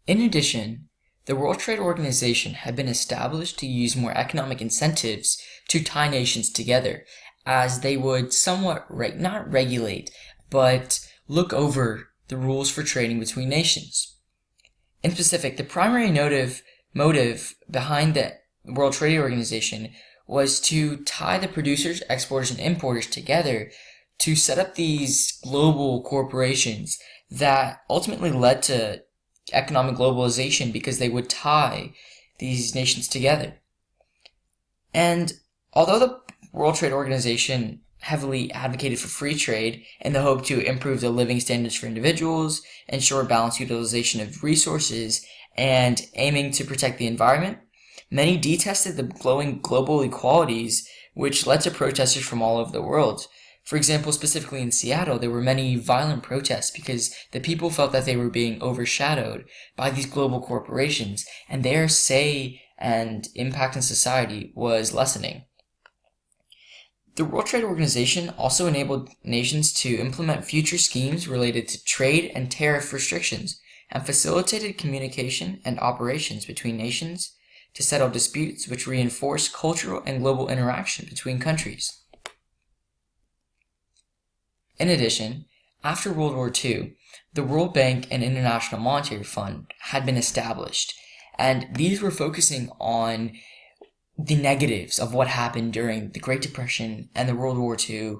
In addition, the World Trade Organization had been established to use more economic incentives to tie nations together, as they would somewhat, not regulate, but look over the rules for trading between nations. In specific, the primary motive behind the World Trade Organization was to tie the producers, exporters, and importers together to set up these global corporations that ultimately led to economic globalization because they would tie these nations together. And although the World Trade Organization heavily advocated for free trade in the hope to improve the living standards for individuals, ensure balanced utilization of resources, and aiming to protect the environment, many detested the glowing global equalities, which led to protesters from all over the world. For example, specifically in Seattle, there were many violent protests because the people felt that they were being overshadowed by these global corporations, and their say and impact in society was lessening. The World Trade Organization also enabled nations to implement future schemes related to trade and tariff restrictions, and facilitated communication and operations between nations to settle disputes, which reinforced cultural and global interaction between countries. In addition, after World War II, the World Bank and International Monetary Fund had been established, and these were focusing on the negatives of what happened during the Great Depression and the World War II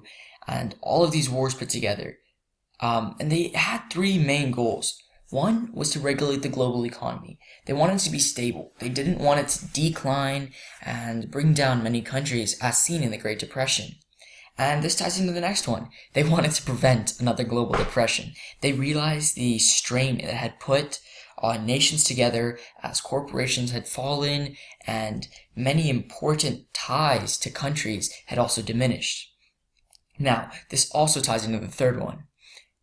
and all of these wars put together. And they had three main goals. One was to regulate the global economy. They wanted it to be stable. They didn't want it to decline and bring down many countries as seen in the Great Depression. And this ties into the next one. They wanted to prevent another global depression. They realized the strain it had put on nations together as corporations had fallen and many important ties to countries had also diminished. Now, this also ties into the third one.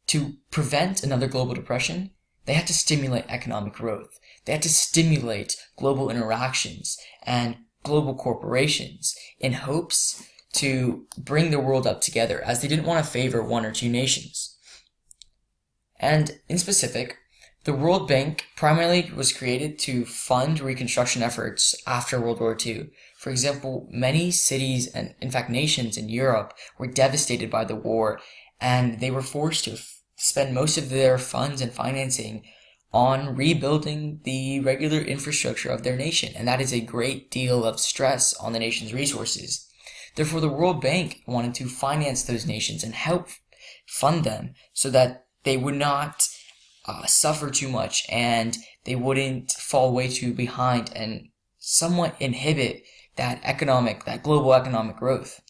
To prevent another global depression, they had to stimulate economic growth. They had to stimulate global interactions and global corporations in hopes to bring the world up together, as they didn't want to favor one or two nations. And in specific, the World Bank primarily was created to fund reconstruction efforts after World War II. For example, many cities and, in fact, nations in Europe were devastated by the war, and they were forced to spend most of their funds and financing on rebuilding the regular infrastructure of their nation, and that is a great deal of stress on the nation's resources. Therefore, the World Bank wanted to finance those nations and help fund them so that they would not suffer too much and they wouldn't fall way too behind and somewhat inhibit that global economic growth.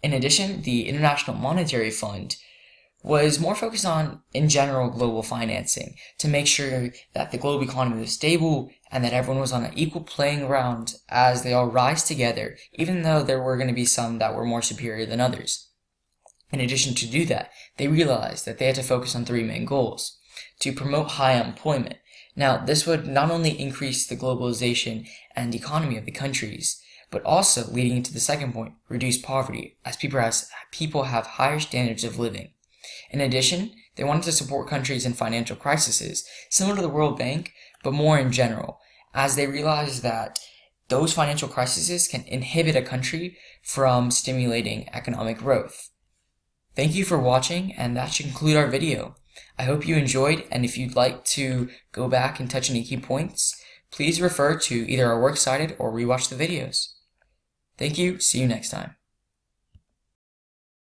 In addition, the International Monetary Fund was more focused on, in general, global financing to make sure that the global economy was stable and that everyone was on an equal playing ground as they all rise together, even though there were going to be some that were more superior than others. In addition to do that, they realized that they had to focus on three main goals: to promote high employment. Now, this would not only increase the globalization and economy of the countries, but also, leading into the second point, reduce poverty, as people have higher standards of living. In addition, they wanted to support countries in financial crises, similar to the World Bank, but more in general, as they realized that those financial crises can inhibit a country from stimulating economic growth. Thank you for watching, and that should conclude our video. I hope you enjoyed, and if you'd like to go back and touch any key points, please refer to either our works cited or rewatch the videos. Thank you, see you next time.